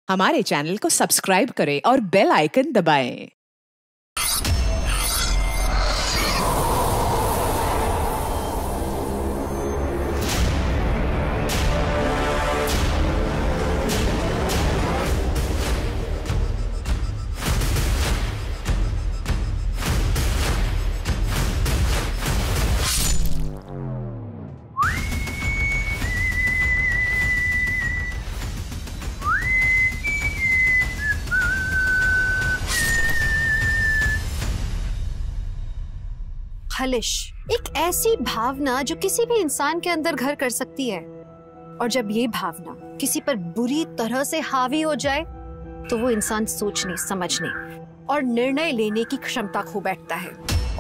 हमारे चैनल को सब्सक्राइब करें और बेल आइकन दबाएं। खलिश एक ऐसी भावना जो किसी भी इंसान के अंदर घर कर सकती है, और जब ये भावना किसी पर बुरी तरह से हावी हो जाए तो वो इंसान सोचने, समझने और निर्णय लेने की क्षमता खो बैठता है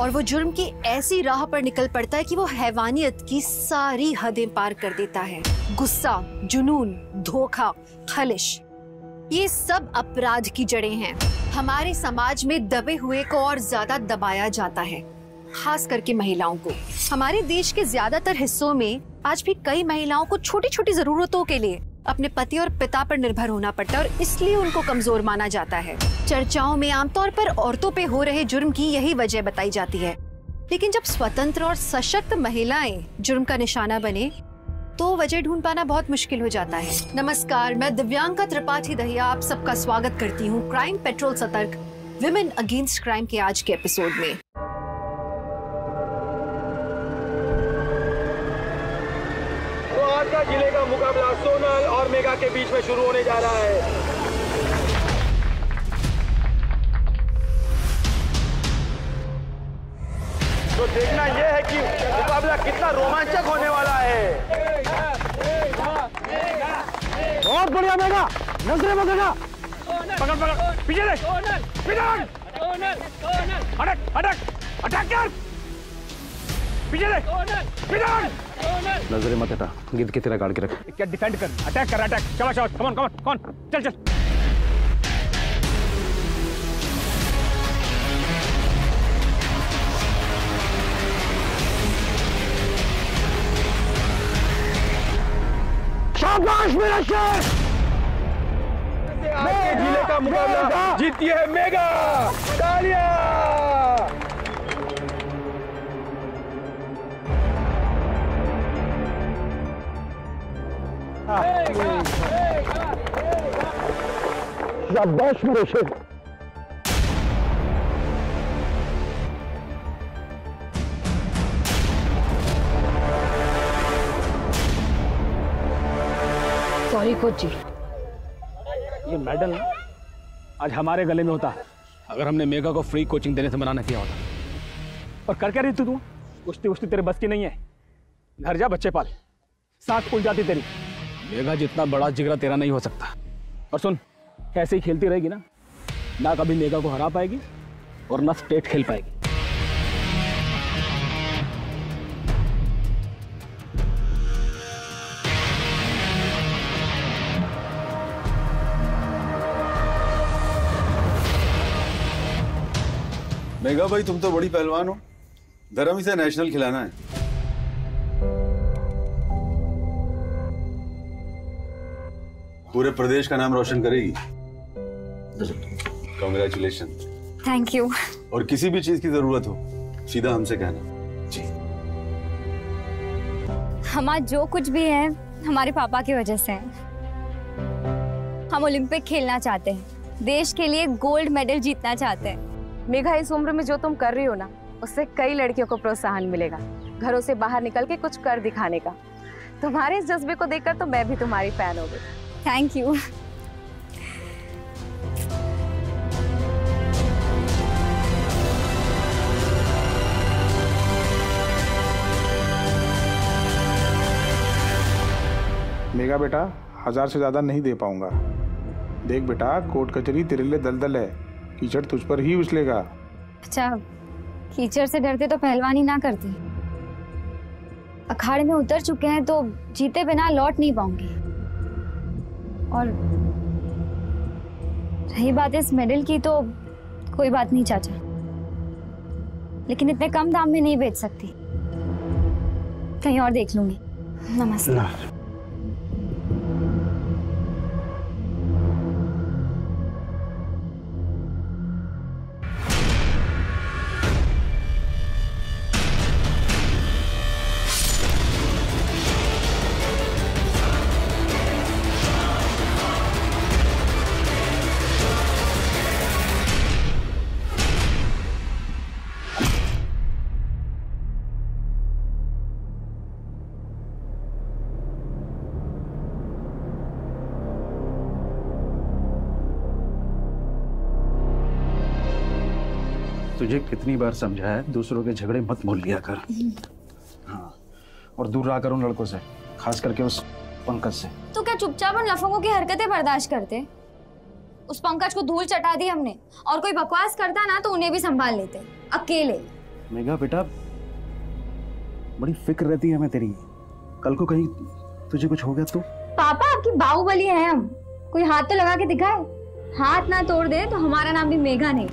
और वो जुर्म की ऐसी राह पर निकल पड़ता है कि वो हैवानियत की सारी हदें पार कर देता है। गुस्सा, जुनून, धोखा, खलिश, ये सब अपराध की जड़ें हैं। हमारे समाज में दबे हुए को और ज्यादा दबाया जाता है, खास करके महिलाओं को। हमारे देश के ज्यादातर हिस्सों में आज भी कई महिलाओं को छोटी छोटी जरूरतों के लिए अपने पति और पिता पर निर्भर होना पड़ता है और इसलिए उनको कमजोर माना जाता है। चर्चाओं में आमतौर पर औरतों पे हो रहे जुर्म की यही वजह बताई जाती है, लेकिन जब स्वतंत्र और सशक्त महिलाएं जुर्म का निशाना बने तो वजह ढूंढ पाना बहुत मुश्किल हो जाता है। नमस्कार, मैं दिव्यांका त्रिपाठी दहिया आप सबका स्वागत करती हूँ क्राइम पेट्रोल सतर्क विमेन अगेंस्ट क्राइम के आज के एपिसोड में। जिले का मुकाबला सोनल और मेगा के बीच में शुरू होने जा रहा है। तो देखना यह है कि मुकाबला कितना रोमांचक होने वाला है। बहुत बढ़िया मेगा, नजरे बदलेगा। पकड़ पकड़, पीछे देख, अटक अटक अटैक कर, पीछे देख, नजरे मत हटा, गिद्ध की तरह गाड़ के रख। क्या डिफेंड कर, अटैक कर, अटैक। शाबाश शाबाश, कम ऑन कम ऑन, कौन चल चल। शाबाश मेरा शेर। आज के जिले का मुकाबला जीती है मेगा। तालियां। शाबाश मेरे शेर। सॉरी कोच जी, ये मेडल आज हमारे गले में होता अगर हमने मेगा को फ्री कोचिंग देने से मना न किया होता। और कर क्या रही तू? कुश्ती उश्ती तेरे बस की नहीं है। घर जा, बच्चे पाल, सांस फूल जाती तेरी। मेगा जितना बड़ा जिगरा तेरा नहीं हो सकता। और सुन, ऐसे ही खेलती रहेगी ना कभी मेगा को हरा पाएगी और ना स्टेट खेल पाएगी। मेगा भाई, तुम तो बड़ी पहलवान हो, धर्म इसे नेशनल खिलाना है। पूरे प्रदेश का नाम रोशन करेगी। कांग्रेचुलेशन। Thank you. और किसी भी चीज की जरूरत हो सीधा हमसे कहना। जी। हमारा जो कुछ भी है हमारे पापा की वजह से है। हम ओलंपिक खेलना चाहते हैं, देश के लिए गोल्ड मेडल जीतना चाहते हैं। मेघा, इस उम्र में जो तुम कर रही हो ना, उससे कई लड़कियों को प्रोत्साहन मिलेगा घरों से बाहर निकल के कुछ कर दिखाने का। तुम्हारे इस जज्बे को देखकर तो मैं भी तुम्हारी फैन हो गई। Thank you. मेगा बेटा, 1000 से ज्यादा नहीं दे पाऊंगा। देख बेटा, कोर्ट कचहरी तेरे लिए दलदल है, कीचड़ तुझ पर ही उछलेगा। अच्छा, कीचड़ से डरते तो पहलवानी ना करते। अखाड़े में उतर चुके हैं तो जीते बिना लौट नहीं पाऊंगी। और रही बात इस मेडल की, तो कोई बात नहीं चाचा, लेकिन इतने कम दाम में नहीं बेच सकती, कहीं और देख लूंगी। नमस्कार। तुझे कितनी बार समझाया है दूसरों के झगड़े मत मोल लिया कर। हाँ, और दूर रहा कर उन लड़कों से, खास करके उस पंकज से। तो क्या चुपचाप उन लफंगों की हरकतें बर्दाश्त करते? उस पंकज को धूल चटा दी हमने, और कोई बकवास करता ना तो उन्हें भी संभाल लेते अकेले। मेघा बेटा, बड़ी फिक्र रहती है हमें तेरी, कल को कहीं तुझे कुछ हो गया तो? पापा आपकी बाहुबली है हम, कोई हाथ तो लगा के दिखाए। हाथ ना तोड़ दे तो हमारा नाम भी मेघा नहीं।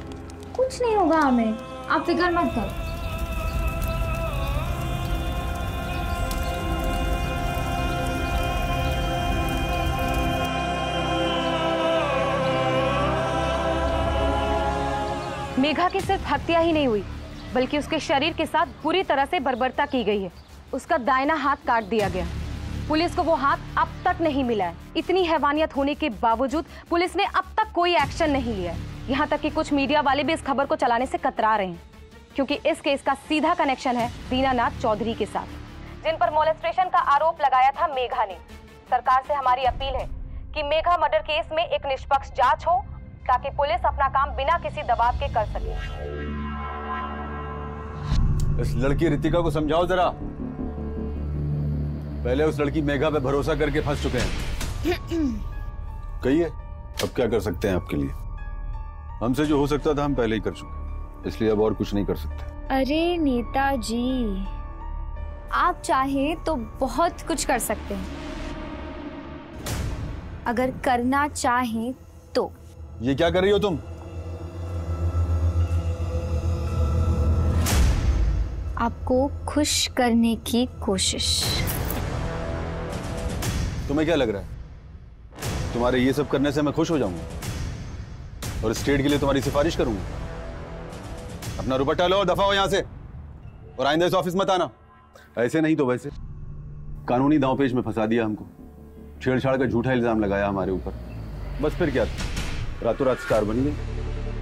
कुछ नहीं होगा हमें, आप फिक्र मत करो। मेघा की सिर्फ हत्या ही नहीं हुई, बल्कि उसके शरीर के साथ बुरी तरह से बर्बरता की गई है। उसका दाहिना हाथ काट दिया गया। पुलिस को वो हाथ अब तक नहीं मिला है। इतनी हैवानियत होने के बावजूद पुलिस ने अब तक कोई एक्शन नहीं लिया है। यहाँ तक कि कुछ मीडिया वाले भी इस खबर को चलाने से कतरा रहे हैं, क्योंकि इस केस का सीधा कनेक्शन है दीनानाथ चौधरी के साथ, जिन पर मोलेस्टेशन का आरोप लगाया था मेघा ने। सरकार से हमारी अपील है कि मेघा मर्डर केस में एक निष्पक्ष जांच हो, ताकि पुलिस अपना काम बिना किसी दबाव के कर सके। इस लड़की रितिका को समझाओ जरा। पहले उस लड़की मेघा पे भरोसा करके फंस चुके हैं। कहिए, अब क्या कर सकते हैं आपके लिए? हमसे जो हो सकता था हम पहले ही कर चुके, इसलिए अब और कुछ नहीं कर सकते। अरे नेताजी, आप चाहे तो बहुत कुछ कर सकते हैं, अगर करना चाहें तो। ये क्या कर रही हो तुम? आपको खुश करने की कोशिश। तुम्हें क्या लग रहा है तुम्हारे ये सब करने से मैं खुश हो जाऊंगा और स्टेट के लिए तुम्हारी सिफारिश करूंगा? अपना रुपट्टा लो और दफा हो यहां से, और आइंदा इस ऑफिस मत आना। ऐसे नहीं तो वैसे कानूनी दांवपेच में फंसा दिया हमको, छेड़छाड़ का झूठा इल्जाम लगाया हमारे ऊपर। बस फिर क्या, रातों रात स्टार बन गई।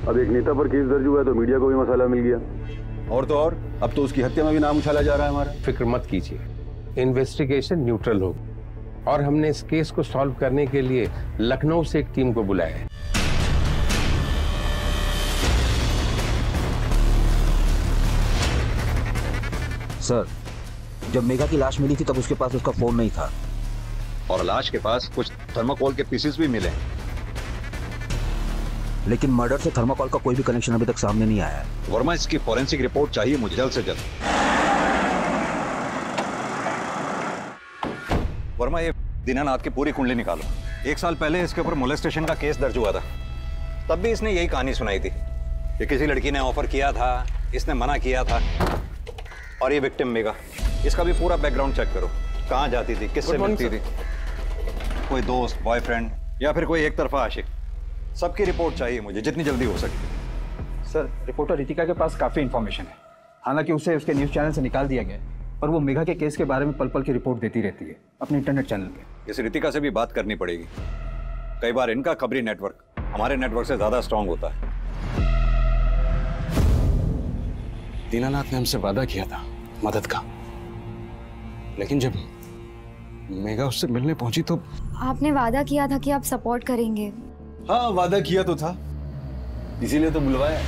अब एक नेता पर केस दर्ज हुआ है तो मीडिया को भी मसाला मिल गया, और तो और अब तो उसकी हत्या में भी नाम उछाला जा रहा है हमारा। फिक्र मत कीजिए, इन्वेस्टिगेशन न्यूट्रल होगी, और हमने इस केस को सॉल्व करने के लिए लखनऊ से एक टीम को बुलाया है। सर, जब मेघा की लाश मिली थी तब उसके पास उसका फोन नहीं था, और लाश के पास कुछ थर्माकोल के पीसेस भी मिले, लेकिन मर्डर से थर्माकोल का कोई भी कनेक्शन अभी तक सामने नहीं आया है। वर्मा, इसकी फॉरेंसिक रिपोर्ट चाहिए मुझे जल्द से जल्द। वर्मा, ये दीनानाथ की पूरी कुंडली निकालो। 1 साल पहले इसके ऊपर मोलेस्टेशन का केस दर्ज हुआ था, तब भी इसने यही कहानी सुनाई थी कि किसी लड़की ने ऑफर किया था, इसने मना किया था। और ये विक्टिम मेघा, इसका भी पूरा बैकग्राउंड चेक करो, कहाँ जाती थी, किससे मिलती थी, कोई दोस्त, बॉयफ्रेंड या फिर कोई एक तरफा आशिक, सबकी रिपोर्ट चाहिए मुझे जितनी जल्दी हो सके। सर, रिपोर्टर रितिका के पास काफी इंफॉर्मेशन है, हालांकि उसे उसके न्यूज चैनल से निकाल दिया गया है, पर वो मेघा के केस के बारे में पल पल की रिपोर्ट देती रहती है अपने इंटरनेट चैनल पे। इस रितिका से भी बात करनी पड़ेगी। कई बार इनका खबरी नेटवर्क हमारे नेटवर्क से ज्यादा स्ट्रांग होता है। दीनानाथ ने हमसे वादा किया था मदद का, लेकिन जब मेघा उससे मिलने पहुंची तो आपने वादा किया था कि आप सपोर्ट करेंगे। हाँ, वादा किया तो था, इसीलिए तो बुलवाया।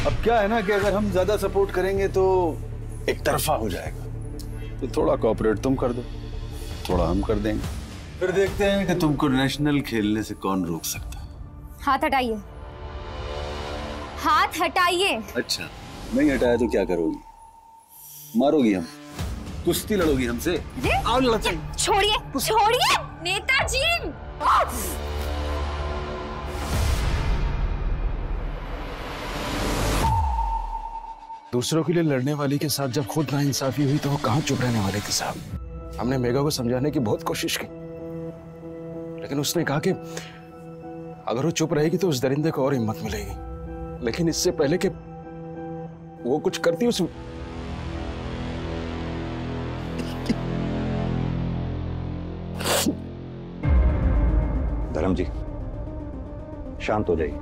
अब क्या है ना कि अगर हम ज्यादा सपोर्ट करेंगे तो एक तरफा हो जाएगा, तो थोड़ा कोऑपरेट तुम कर दो, थोड़ा हम कर देंगे, फिर देखते हैं कि तुमको नेशनल खेलने से कौन रोक सकता। हाथ हटाइए, हाथ हटाइए। अच्छा, नहीं हटाया तो क्या करोगी? मारोगी हम, कुश्ती लड़ोगी हमसे? आओ लड़ते हैं। छोड़िए, छोड़िए नेताजी। दूसरों के लिए लड़ने वाली के साथ जब खुद नाइंसाफी हुई तो वो कहाँ चुप रहने वाले थे साहब। हमने मेघा को समझाने की बहुत कोशिश की, लेकिन उसने कहा कि अगर वो चुप रहेगी तो उस दरिंदे को और हिम्मत मिलेगी, लेकिन इससे पहले कि वो कुछ करती उस धर्म जी, शांत हो जाइए।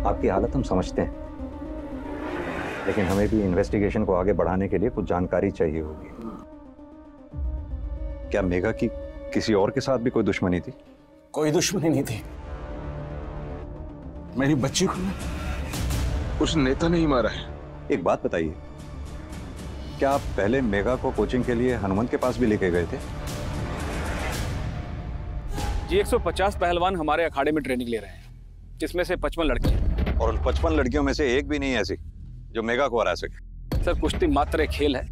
आपकी हालत हम समझते हैं, लेकिन हमें भी इन्वेस्टिगेशन को आगे बढ़ाने के लिए कुछ जानकारी चाहिए होगी। क्या मेघा की किसी और के साथ भी कोई दुश्मनी थी? कोई दुश्मनी नहीं थी, मेरी बच्ची को उस नेता ने ही मारा है। एक बात बताइए, क्या आप पहले मेगा को कोचिंग के लिए हनुमंत के पास भी लेके गए थे? जी 150 पहलवान हमारे अखाड़े में ट्रेनिंग ले रहे हैं, जिसमें से 55 लड़की हैं। और उन 55 लड़कियों में से एक भी नहीं ऐसी जो मेगा को हरा सके। सर कुश्ती मात्र एक खेल है,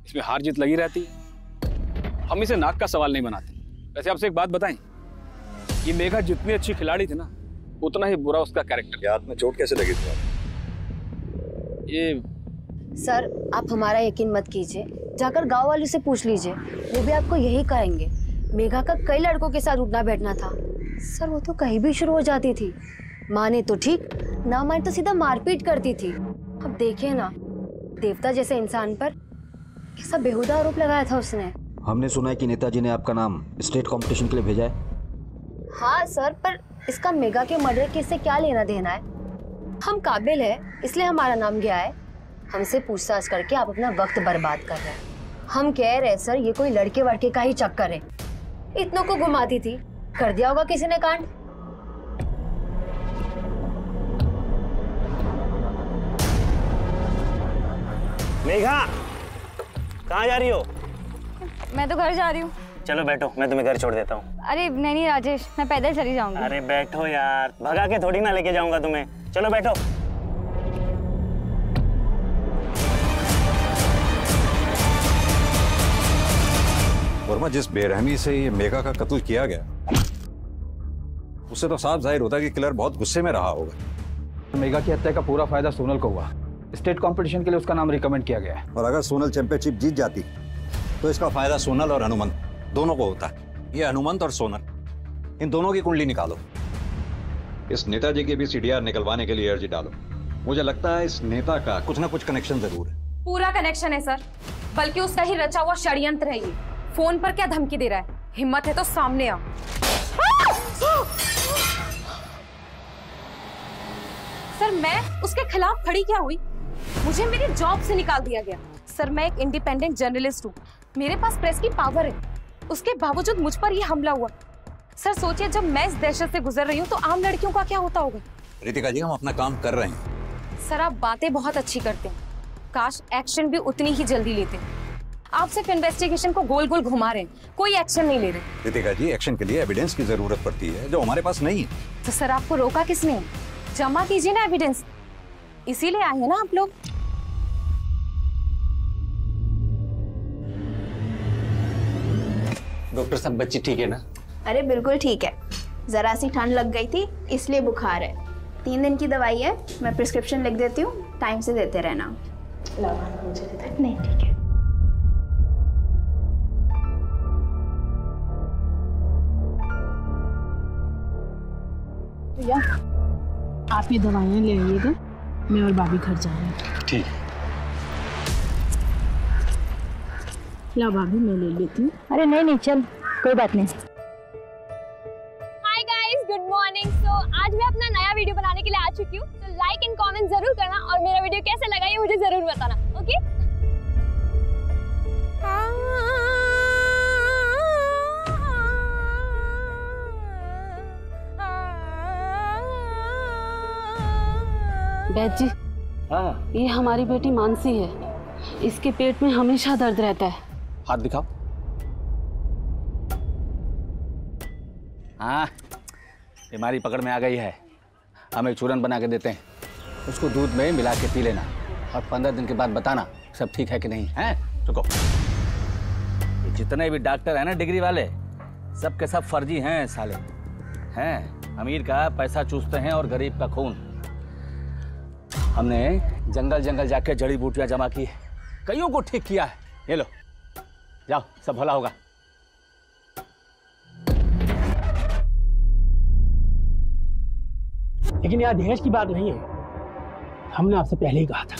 इसमें हार जीत लगी रहती है। हम इसे नाक का सवाल नहीं बनाते। वैसे आपसे एक बात बताएं, ये मेघा जितनी अच्छी खिलाड़ी थी ना, उतना ही बुरा उसका कैरेक्टर। हाथ में चोट कैसे लगी थी? ये सर आप हमारा यकीन मत कीजिए, जाकर गांव वालों से पूछ लीजिए, वो भी आपको यही कहेंगे। मेघा का कई लड़कों के साथ उठना बैठना था सर, वो तो कहीं भी शुरू हो जाती थी, माने तो ठीक, ना माने तो सीधा मारपीट करती थी। अब देखिए ना, देवता जैसे इंसान पर कैसा बेहुदा आरोप लगाया था उसने। हमने सुना है कि नेताजी ने आपका नाम स्टेट कंपटीशन के लिए भेजा है। हाँ सर, पर इसका मेगा के मर्डर केस से क्या लेना देना है? हम काबिल है इसलिए हमारा नाम गया है। हमसे पूछताछ करके आप अपना वक्त बर्बाद कर रहे हैं। हम कह रहे हैं सर, ये कोई लड़के वड़के का ही चक्कर है। इतनों को घुमाती थी, कर दिया होगा किसी ने कांड। मेघा, कहाँ जा रही हो? मैं तो घर जा रही हूँ। चलो बैठो, मैं तुम्हें घर छोड़ देता हूँ। अरे नहीं राजेश, मैं पैदल चली जाऊंगी। अरे बैठो यार, भगा के थोड़ी ना लेके जाऊंगा तुम्हें। चलो बैठो। वर्मा, जिस बेरहमी से ये मेगा का कत्ल किया गया, उससे तो साफ जाहिर होता है कि किलर बहुत गुस्से में रहा होगा। मेगा की हत्या का पूरा फायदा सोनल को हुआ। स्टेट कंपटीशन के लिए उसका नाम रिकमेंड किया गया है। और अगर सोनल चैंपियनशिप जीत जाती तो इसका फायदा सोनल और हनुमंत दोनों को होता है। ये हनुमंत और सोनल, इन दोनों की कुंडली निकालो। इस नेताजी की भी सीडीआर निकलवाने के लिए अर्जी डालो। मुझे लगता है इस नेता का कुछ ना कुछ कनेक्शन जरूर है। पूरा कनेक्शन है सर, बल्कि उसका ही रचा हुआ षड्यंत्र है ये। फोन पर क्या धमकी दे रहा है? हिम्मत है तो सामने आ। सर मैं उसके खिलाफ खड़ी क्या हुई? मुझे मेरी जॉब से निकाल दिया गया। सर मैं एक इंडिपेंडेंट जर्नलिस्ट हूँ, मेरे पास प्रेस की पावर है, उसके बावजूद मुझ पर यह हमला हुआ। सर सोचिए, जब मैं इस दहशत से गुजर रही हूँ तो आम लड़कियों का क्या होता होगा? रितिका जी, हम अपना काम कर रहे हैं। सर आप बातें बहुत अच्छी करते हैं, काश एक्शन भी उतनी ही जल्दी लेते। आप सिर्फ इन्वेस्टिगेशन को गोल गोल घुमा रहे हैं, कोई एक्शन नहीं ले रहे। रितिका जी, एक्शन के लिए एविडेंस की जरूरत पड़ती है जो हमारे पास नहीं है। तो सर आपको रोका किसने? जमा कीजिए ना एविडेंस, इसीलिए आए हैं ना आप लोग। डॉक्टर साहब, बच्ची ठीक है ना? अरे बिल्कुल ठीक है, जरा सी ठंड लग गई थी इसलिए बुखार है। 3 दिन की दवाई है, मैं प्रिस्क्रिप्शन लिख देती हूँ, टाइम से देते रहना। नहीं ठीक है। भैया आप ये दवाइयाँ ले आइएगा, मैं और भाभी घर जा रहे हैं। ठीक। ला भाभी, मैं ले लेती हूँ। अरे नहीं नहीं चल, कोई बात नहीं। Hi guys, good morning. So आज मैं अपना नया वीडियो बनाने के लिए आ चुकी हूँ, तो लाइक एंड कमेंट जरूर करना और मेरा वीडियो कैसा लगा ये मुझे जरूर बताना, ओके? बैद जी, ये हमारी बेटी मानसी है, इसके पेट में हमेशा दर्द रहता है। हाथ दिखाओ। हाँ, बीमारी पकड़ में आ गई है। हम एक चूरन बना के देते हैं, उसको दूध में मिला के पी लेना और 15 दिन के बाद बताना सब ठीक है कि नहीं है। रुको, जितने भी डॉक्टर हैं ना डिग्री वाले, सब के सब फर्जी हैं साले हैं। अमीर का पैसा चूसते हैं और गरीब का खून। हमने जंगल जंगल जाके जड़ी बूटियां जमा की, कईयों को ठीक किया है। ये लो, जाओ, सब भला होगा। लेकिन यहाँ दहेज की बात नहीं है। हमने आपसे पहले ही कहा था,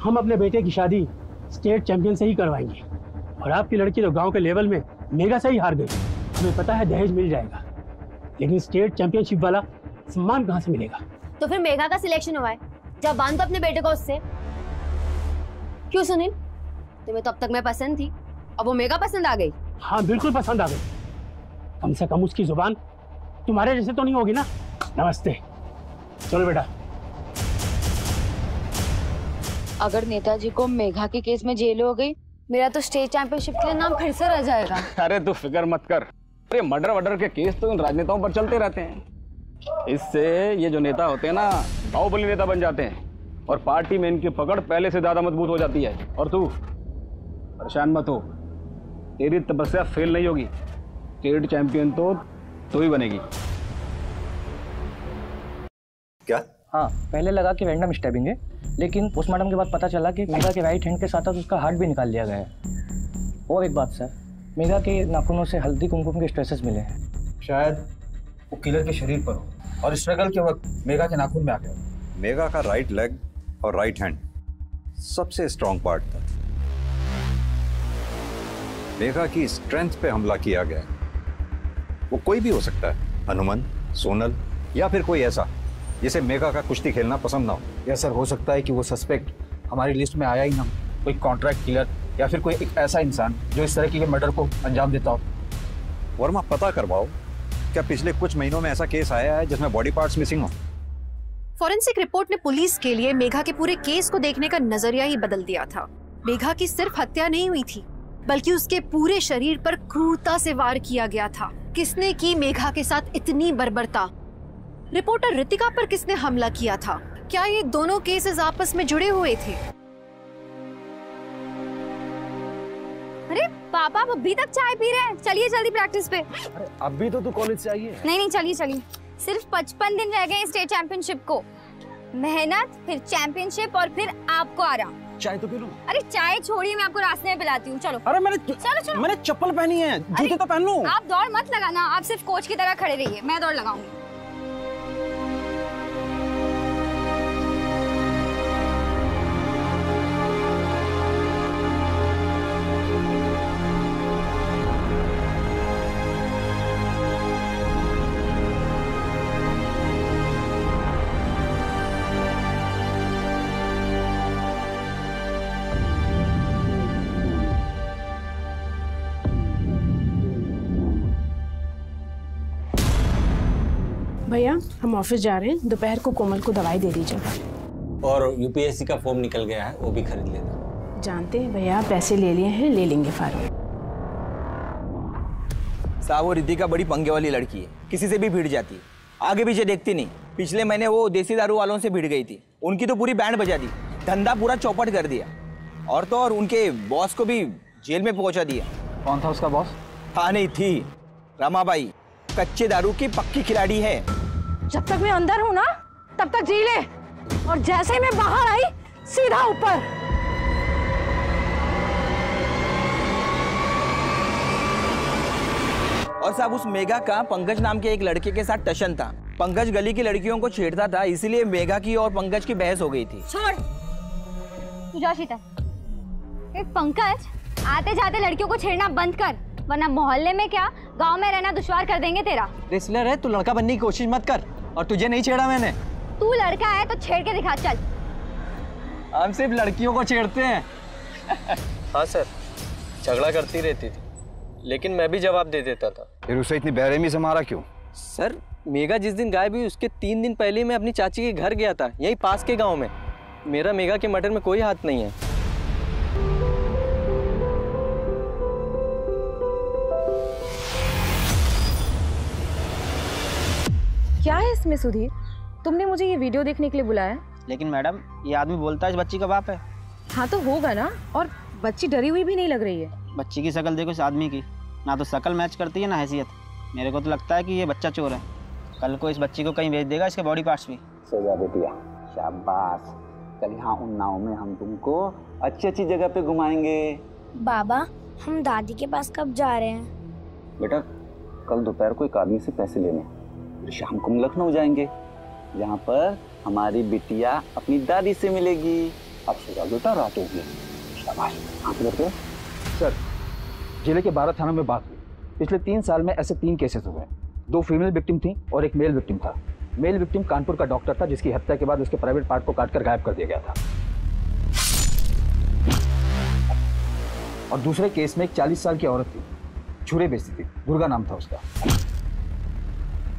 हम अपने बेटे की शादी स्टेट चैंपियन से ही करवाएंगे। और आपकी लड़की तो गांव के लेवल में मेगा से ही हार गई। हमें पता है दहेज मिल जाएगा, लेकिन स्टेट चैंपियनशिप वाला सम्मान कहाँ से मिलेगा? तो फिर मेघा का सिलेक्शन हुआ है, जब बांध दो अपने बेटे को उससे। क्यों सुनील, तुम्हें तो अब तक मैं पसंद थी, अब वो मेघा पसंद आ गई? हाँ बिल्कुल पसंद आ गई। कम से कम उसकी जुबान तुम्हारे जैसे तो नहीं होगी ना। नमस्ते। चलो बेटा। अगर नेताजी को मेघा के केस में जेल हो गई, मेरा तो स्टेट चैंपियनशिप के लिए नाम फिर से रह जाएगा। अरे तू फिक्र मत कर, ये मर्डर के केस तो इन राजनेताओं पर चलते रहते हैं। इससे ये जो नेता होते हैं ना, बाहुबली नेता बन जाते हैं और पार्टी में इनकी पकड़ पहले से ज्यादा मजबूत हो जाती है। और तू परेशान मत हो, तेरी तपस्या फेल नहीं होगी। स्टेट चैंपियन तो तू ही बनेगी। क्या? हाँ, पहले लगा कि रैंडम स्टैबिंग है, लेकिन पोस्टमार्टम के बाद पता चला कि मेघा के राइट हैंड के साथ साथ उसका हार्ट भी निकाल लिया गया है। और एक बात सर, मेघा के नाखूनों से हल्दी कुमकुम के स्ट्रेसेस मिले हैं। शायद वो किलर के शरीर पर हो और स्ट्रगल के वक्त मेघा के नाखून में आ गया। मेघा का राइट लेग और राइट हैंड सबसे स्ट्रॉन्ग पार्ट था। मेघा की स्ट्रेंथ पे हमला किया गया। वो कोई भी हो सकता है, हनुमान, सोनल या फिर कोई ऐसा जिसे मेघा का कुश्ती खेलना पसंद ना हो। या सर हो सकता है कि वो सस्पेक्ट हमारी लिस्ट में आया ही ना, कोई कॉन्ट्रैक्ट किलर या फिर कोई एक ऐसा इंसान जो इस तरह के मर्डर को अंजाम देता हो। वर्मा, पता करवाओ, क्या पिछले कुछ महीनों में ऐसा केस आया है जिसमें बॉडी पार्ट्स मिसिंग हो? फॉरेंसिक रिपोर्ट ने पुलिस के लिए मेघा के पूरे केस को देखने का नजरिया ही बदल दिया था। मेघा की सिर्फ हत्या नहीं हुई थी, बल्कि उसके पूरे शरीर पर क्रूरता से वार किया गया था। किसने की मेघा के साथ इतनी बर्बरता? रिपोर्टर रितिका पर किसने हमला किया था? क्या ये दोनों केसेस आपस में जुड़े हुए थे? अरे पापा, आप अभी तक चाय पी रहे हैं? चलिए जल्दी प्रैक्टिस पे। अरे अभी तो तू कॉलेज से आई है। नहीं चलिए चलिए, सिर्फ 55 दिन रह गए स्टेट चैंपियनशिप को। मेहनत, फिर चैंपियनशिप और फिर आपको आराम। चाय तो पी लूं। अरे चाय छोड़िए, मैं आपको रास्ते में पिलाती हूँ। चलो। अरे चलो मैंने चप्पल पहनी है, जूते तो पहन लूं। आप दौड़ मत लगाना, आप सिर्फ कोच की तरह खड़े रहिए, मैं दौड़ लगाऊंगी। भैया, हम ऑफिस जा रहे हैं, दोपहर को कोमल को दवाई दे दीजिएगा। और यूपीएससी का फॉर्म निकल गया है, वो भी खरीद लेना। जानते हैं भैया, पैसे ले लिए हैं, ले लेंगे फार्म। साहब, वो रितिका बड़ी पंगे वाली लड़की है, किसी से भी भिड़ जाती है, आगे पीछे देखती नहीं। पिछले महीने वो देसी दारू वालों से भिड़ गई थी, उनकी तो पूरी बैंड बजा दी, धंधा पूरा चौपट कर दिया। और तो और उनके बॉस को भी जेल में पहुंचा दिया। कौन था उसका बॉस? हाँ, नहीं थी रमाबाई, कच्चे दारू की पक्की खिलाड़ी है। जब तक मैं अंदर हूँ ना, तब तक जी ले, और जैसे ही मैं बाहर आई, सीधा ऊपर। और साहब, उस मेघा का पंकज नाम के एक लड़के के साथ टशन था। पंकज गली की लड़कियों को छेड़ता था, इसीलिए मेघा की और पंकज की बहस हो गई थी। छोड़, तू जा शीतल। पंकज, आते जाते लड़कियों को छेड़ना बंद कर, वरना मोहल्ले में क्या, गांव में रहना दुश्वार कर देंगे तेरा। रेसलर है, तू लड़का बनने की कोशिश मत कर। और तुझे नहीं छेड़ा मैंने। तू लड़का है तो छेड़ के दिखा, चल। हम सिर्फ लड़कियों को छेड़ते हैं। हाँ सर, झगड़ा करती रहती थी, लेकिन मैं भी जवाब दे देता था। फिर उसे इतनी बेरहमी से मारा क्यों? सर, मेघा जिस दिन गायब हुई उसके 3 दिन पहले मैं अपनी चाची के घर गया था, यही पास के गांव में। मेरा मेघा के मर्डर में कोई हाथ नहीं है। क्या है इसमें सुधीर? तुमने मुझे ये वीडियो देखने के लिए बुलाया? लेकिन मैडम, ये आदमी बोलता है इस बच्ची का बाप है। हाँ तो होगा ना, और बच्ची डरी हुई भी नहीं लग रही है। बच्ची की शक्ल देखो इस आदमी की, ना तो शक्ल मैच करती है ना हैसियत। मेरे को तो लगता है कि ये बच्चा चोर है। कल को इस बच्ची को कहीं भेज देगा, इसके बॉडी पार्ट्स भी। सो जा बेटिया, शाबाश। कल यहाँ उन्नाव में हम तुमको अच्छी अच्छी जगह पे घुमाएंगे। बाबा, हम दादी के पास कब जा रहे हैं? बेटा, कल दोपहर को एक आदमी से पैसे लेने, फिर शाम को हम लखनऊ जाएंगे, जहाँ पर हमारी बिटिया अपनी दादी से मिलेगी। अब सो जा बेटा, रात हो गई। शाबाश। हाँ तो सर, जिले के 12 थानों में बात हुई। पिछले 3 साल में ऐसे 3 केसेस हुए। 2 फीमेल विक्टिम थी और एक मेल विक्टिम था। मेल विक्टिम कानपुर का डॉक्टर था, जिसकी हत्या के बाद उसके प्राइवेट पार्ट को काटकर गायब कर दिया गया था। और दूसरे केस में एक 40 साल की औरत थी, छुरे बेचती थी, दुर्गा नाम था उसका।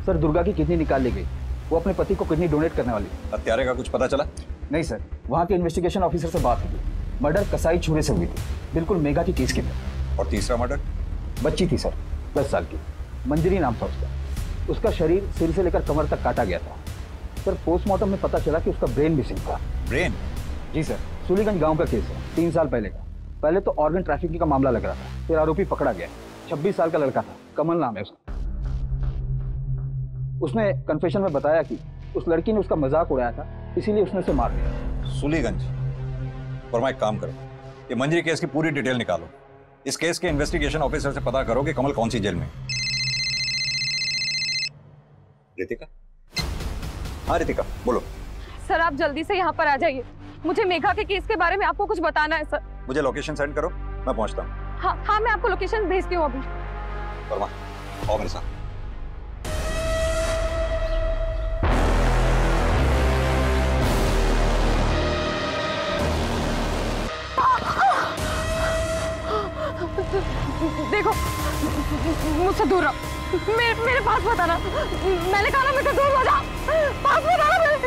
सर, दुर्गा की किडनी निकाल ली गई, वो अपने पति को किडनी डोनेट करने वाली। हत्यारे का कुछ पता चला? नहीं सर, वहाँ के इन्वेस्टिगेशन ऑफिसर से बात हुई। मर्डर कसाई छुरे से हुई थी, बिल्कुल मेघा की केस की तरह। और तीसरा मर्डर? बच्ची थी सर, 10 साल की, मंजरी नाम था उसका। उसका शरीर सिर से लेकर कमर तक काटा गया था। सर पोस्टमार्टम में पता चला कि उसका ब्रेन मिसिंग था। ब्रेन? जी सर, सूलीगंज गांव का केस है, 3 साल पहले का। पहले तो ऑर्गन ट्रैफिकिंग का मामला लग रहा था, फिर आरोपी पकड़ा गया। 26 साल का लड़का था, कमल नाम है उसका। उसने कन्फेशन में बताया कि उस लड़की ने उसका मजाक उड़ाया था, इसीलिए उसने उसे मार दिया। सूलीगंज? वर्मा एक काम करो, ये मंजरी केस की पूरी डिटेल निकालो। इस केस के इन्वेस्टिगेशन ऑफिसर से पता करो कि कमल कौन सी जेल में। रितिका? हाँ रितिका, बोलो। सर आप जल्दी से यहाँ पर आ जाइए, मुझे मेघा के केस के बारे में आपको कुछ बताना है सर। मुझे लोकेशन सेंड करो, मैं पहुंचता हूँ। हाँ मैं आपको लोकेशन भेजती हूँ अभी। वर्मा आओ मेरे साथ। देखो मुझसे दूर रहो, मेरे पास मत आना। मैंने कहा ना मुझसे दूर हो जा, पास मत आना मेरे।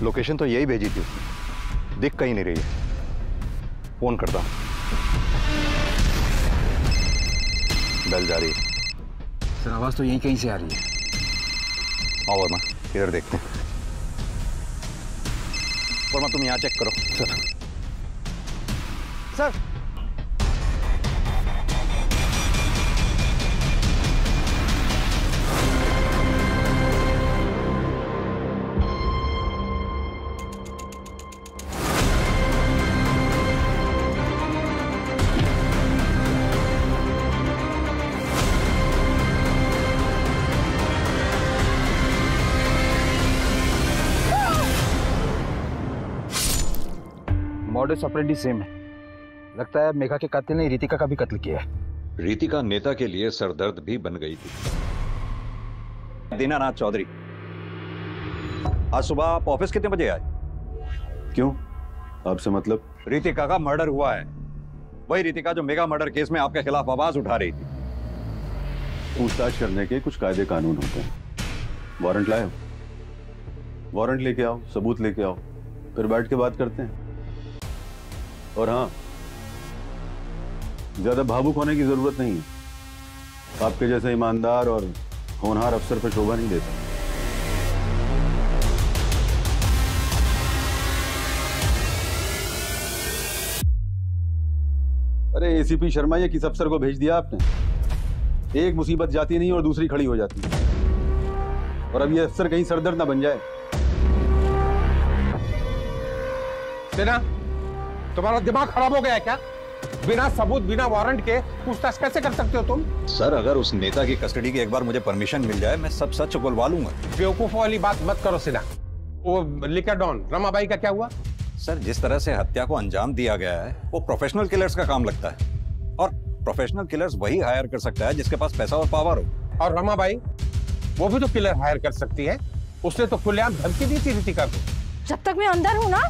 लोकेशन तो यही भेजी थी उसने, दिख कहीं नहीं रही है। फोन करता हूं। बेल जा रही है। सर आवाज तो यहीं कहीं से आ रही है। आओ वर्मा, इधर देखते हैं। वर्मा तुम यहाँ चेक करो। सर मॉडस ऑपरेंडी सेम है। लगता है मेघा के कातिल ने रितिका का भी कत्ल किया है। रितिका नेता के लिए सरदर्द भी बन गई थी। दीनानाथ चौधरी, आज सुबह आप ऑफिस कितने बजे आए? क्यों, आपसे मतलब? रितिका का मर्डर हुआ है, वही रितिका जो मेगा मर्डर केस में आपके खिलाफ आवाज उठा रही थी। पूछताछ करने के कुछ कायदे कानून होते हैं। वारंट लाए हो? वारंट लेके आओ, सबूत लेके आओ, फिर बैठ के बात करते हैं। और हाँ, ज्यादा भावुक होने की जरूरत नहीं है। आपके जैसे ईमानदार और होनहार अफसर पर शोभा नहीं देता। अरे एसीपी शर्मा, ये किस अफसर को भेज दिया आपने? एक मुसीबत जाती नहीं और दूसरी खड़ी हो जाती है। और अब ये अफसर कहीं सरदर्द ना बन जाए। सेना, तुम्हारा दिमाग खराब हो गया है क्या? बिना सबूत, बिना वारंट के पूछताछ कैसे कर सकते हो तुम? सर अगर उस नेता की कस्टडी की एक बार मुझे परमिशन मिल जाए, मैं सब सच उगलवा लूंगा। बेवकूफ वाली बात मत करो सिन्हा। वो लिकर डॉन रमाबाई का क्या हुआ? सर जिस तरह से हत्या को अंजाम दिया गया है वो प्रोफेशनल किलर्स का काम लगता है, और प्रोफेशनल किलर्स वही हायर कर सकता है जिसके पास पैसा और पावर हो। और रमाबाई वो भी तो किलर हायर कर सकती है। उसने तो खुलेआम धमकी दी थी रितिका को। जब तक मैं अंदर हूँ ना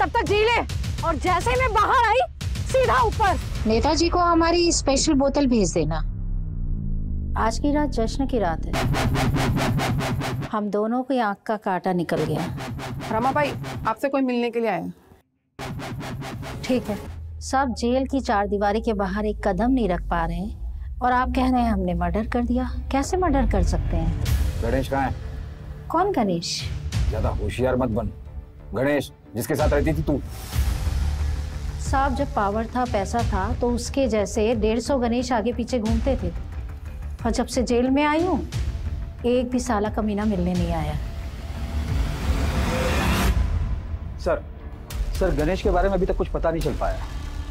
तब तक जी ले, और जैसे ही मैं बाहर आई सीधा ऊपर। नेताजी को हमारी स्पेशल बोतल भेज देना। आज की रात जश्न की रात है। हम दोनों की आंख का कांटा निकल गया। रमाबाई आपसे कोई मिलने के लिए आया। ठीक है, सब जेल की चारदीवारी के बाहर एक कदम नहीं रख पा रहे हैं और आप कह रहे हैं हमने मर्डर कर दिया। कैसे मर्डर कर सकते हैं? गणेश कहाँ है? कौन गणेश? ज्यादा होशियार मत बन। गणेश जिसके साथ रहती थी तू। साहब जब पावर था, पैसा था, तो उसके जैसे 150 गणेश आगे पीछे घूमते थे। और जब से जेल में आई हूँ एक भी साला कमीना मिलने नहीं आया। सर गणेश के बारे में अभी तक कुछ पता नहीं चल पाया।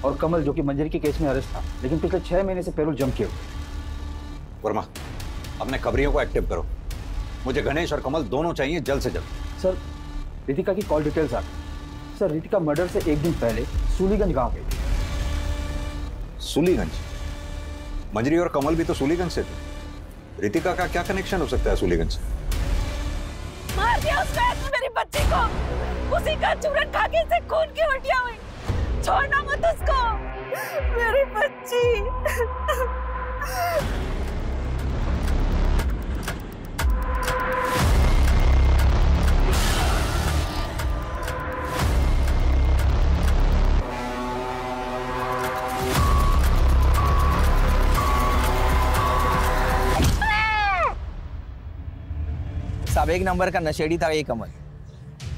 और कमल जो कि मंजरी के केस में अरेस्ट था, लेकिन पिछले 6 महीने से पैरोल जम किए। वर्मा अपने खबरियों को एक्टिव करो। मुझे गणेश और कमल दोनों चाहिए जल्द से जल्द। सर रितिका की कॉल डिटेल्स आ गई। सर रितिका मर्डर से एक दिन पहले सूलीगंज गांव गई थी। सूलीगंज? मंजरी और कमल भी तो सूलीगंज से थे। रितिका का क्या कनेक्शन हो सकता है सूलीगंज से? मार दिया उसको मेरी बच्ची को। उसी का चूरन खा के इसे खून की उल्टियां हुई। छोड़ना मत उसको, मेरी बच्ची। सब एक नंबर का नशेड़ी था ये कमल।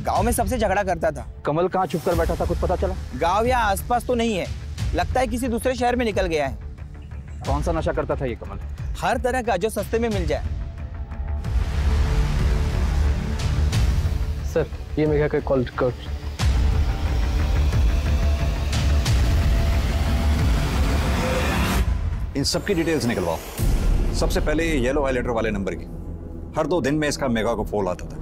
गांव में सबसे झगड़ा करता था। कमल कहाँ छुप कर बैठा था कुछ पता चला? गांव या आसपास तो नहीं है, लगता है किसी दूसरे शहर में निकल गया है। कौन सा नशा करता था ये कमल? हर तरह का जो सस्ते में मिल जाए। सर ये मेघा का कॉल रिकॉर्ड। इन सबकी डिटेल्स निकलवाओ। सबसे पहले ये येलो हाइलाइटर वाले नंबर की। हर 2 दिन में इसका मेगा को फोन आता था।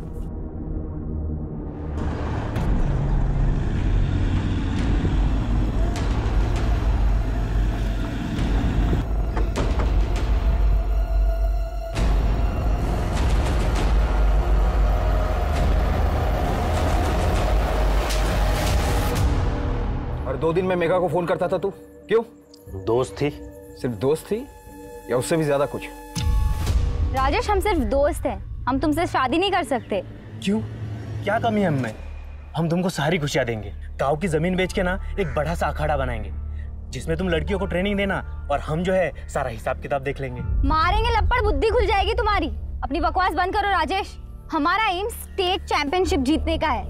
और 2 दिन में मेगा को फोन करता था तू? क्यों? दोस्त थी। सिर्फ दोस्त थी या उससे भी ज्यादा कुछ? राजेश हम सिर्फ दोस्त हैं, हम तुमसे शादी नहीं कर सकते। क्यों? क्या कमी है हमें? हम तुमको सारी खुशियां देंगे। गांव की जमीन बेच के ना एक बड़ा सा अखाड़ा बनाएंगे जिसमें तुम लड़कियों को ट्रेनिंग देना और हम जो है सारा हिसाब किताब देख लेंगे। मारेंगे लपड़, बुद्धि खुल जाएगी तुम्हारी। अपनी बकवास बंद करो राजेश। हमारा एम स्टेट चैंपियनशिप जीतने का है,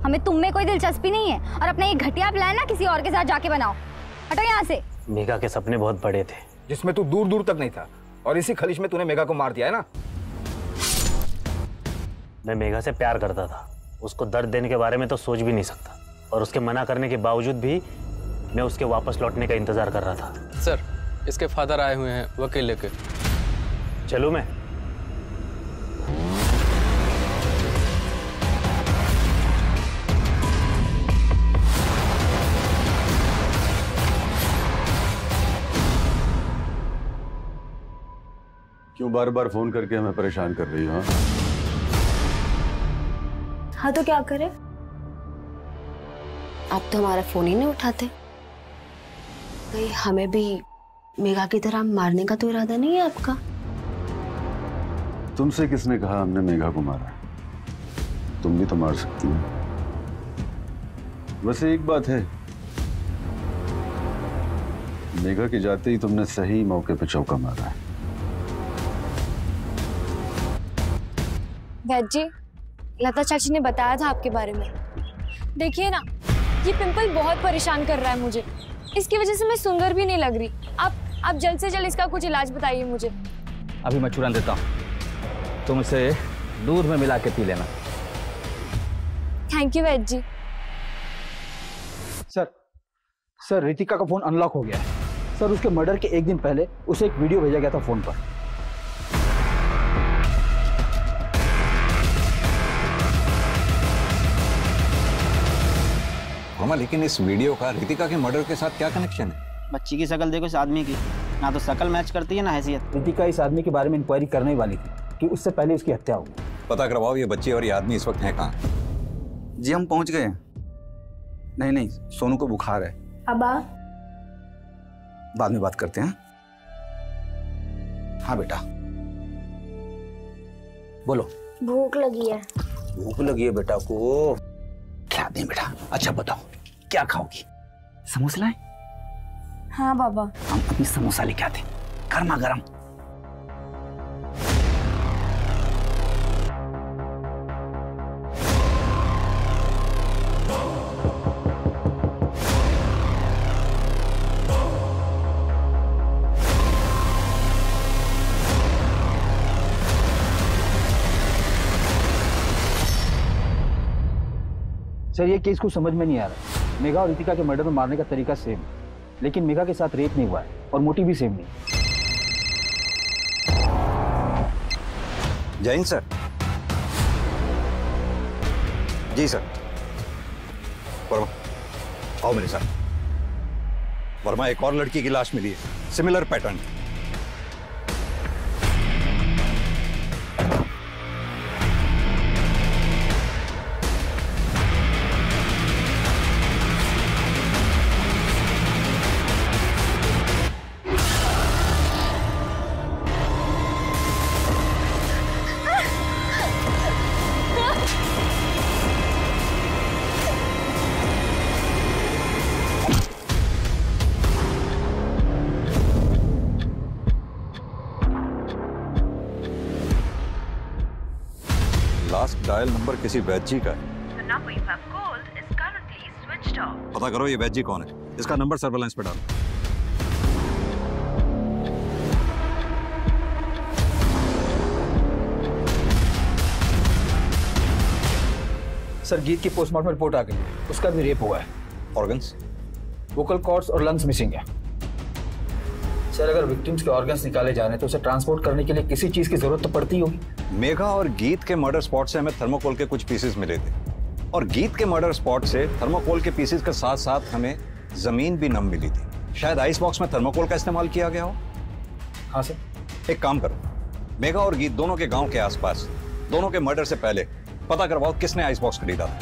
हमें तुम में कोई दिलचस्पी नहीं है। और अपना ये घटिया प्लान ना किसी और के साथ जाके बनाओ। हटो यहाँ से। मेघा के सपने बहुत बड़े थे जिसमें तू दूर दूर तक नहीं था, और इसी खलिश में तूने मेघा को मार दिया है ना? मैं मेघा से प्यार करता था, उसको दर्द देने के बारे में तो सोच भी नहीं सकता, और उसके मना करने के बावजूद भी मैं उसके वापस लौटने का इंतजार कर रहा था। सर इसके फादर आए हुए हैं वकील लेके। चलूं मैं? क्यों बार बार फोन करके हमें परेशान कर रही हो? हाँ तो क्या करें? आप तो हमारा फोन ही नहीं उठाते। कहीं हमें भी मेघा की तरह मारने का तो इरादा नहीं है आपका? तुमसे किसने कहा हमने मेघा को मारा? तुम भी तो मार सकती हो। वैसे एक बात है, मेघा के जाते ही तुमने सही मौके पे चौका मारा है। वैद जी, लता चाची ने बताया था आपके बारे में। देखिए ना, ये पिंपल बहुत परेशान कर रहा है मुझे। इसकी वजह से मैं सुंदर भी नहीं लग रही। आप जल्द से जल्द इसका कुछ इलाज बताइए मुझे। अभी मैं चूरन देता हूँ, तुम इसे दूध में मिला के पी लेना। Thank you Vaid ji. Sir Ritika का फोन अनलॉक हो गया है। सर उसके मर्डर के एक दिन पहले उसे एक वीडियो भेजा गया था फोन पर। मामा लेकिन इस वीडियो का रितिका के मर्डर के साथ क्या कनेक्शन है? बच्ची की शक्ल देखो इस आदमी की, ना तो शक्ल मैच करती है ना हैसियत। रितिका इस आदमी के बारे में इंक्वायरी करने वाली थी कि उससे पहले उसकी हत्या हो गई। पता करवाओ ये बच्ची और ये आदमी इस वक्त है कहाँ? जी हम पहुंच गए हैं। नहीं सोनू को बुखार है। अबा बाद में बात करते हैं। हाँ बेटा बोलो। भूख लगी है। भूख लगी है बेटा को, खिला दें बेटा। अच्छा बताओ क्या खाओगी? समोसा लाए? हाँ बाबा। हम अपनी समोसा लेके आते, गर्मा गर्म। सर ये केस को समझ में नहीं आ रहा। मेघा और रितिका के मर्डर में मारने का तरीका सेम, लेकिन मेघा के साथ रेप नहीं हुआ है और मोटिव भी सेम नहीं। जैन सर। जी सर। वर्मा आओ मेरे साथ। वर्मा एक और लड़की की लाश मिली है, सिमिलर पैटर्न। मोबाइल नंबर किसी वैद्य जी का है। पता करो ये वैद्य जी कौन है, इसका नंबर सर्वेलेंस पे डालो। सर गीत की पोस्टमार्टम रिपोर्ट आ गई है, उसका भी रेप हुआ है। ऑर्गन्स? वोकल कॉर्ड्स और लंग्स मिसिंग है। सर अगर विक्टिम्स के ऑर्गन्स निकाले जा रहे हैं तो उसे ट्रांसपोर्ट करने के लिए किसी चीज की जरूरत तो पड़ती होगी। मेघा और गीत के मर्डर स्पॉट से हमें थर्मोकोल के कुछ पीसेस मिले थे, और गीत के मर्डर स्पॉट से थर्मोकोल के पीसेस के साथ साथ हमें जमीन भी नम मिली थी। शायद आइस बॉक्स में थर्मोकोल का इस्तेमाल किया गया हो। हाँ सर। एक काम करो, मेघा और गीत दोनों के गांव के आसपास दोनों के मर्डर से पहले पता करवाओ किसने आइस बॉक्स खरीदा था।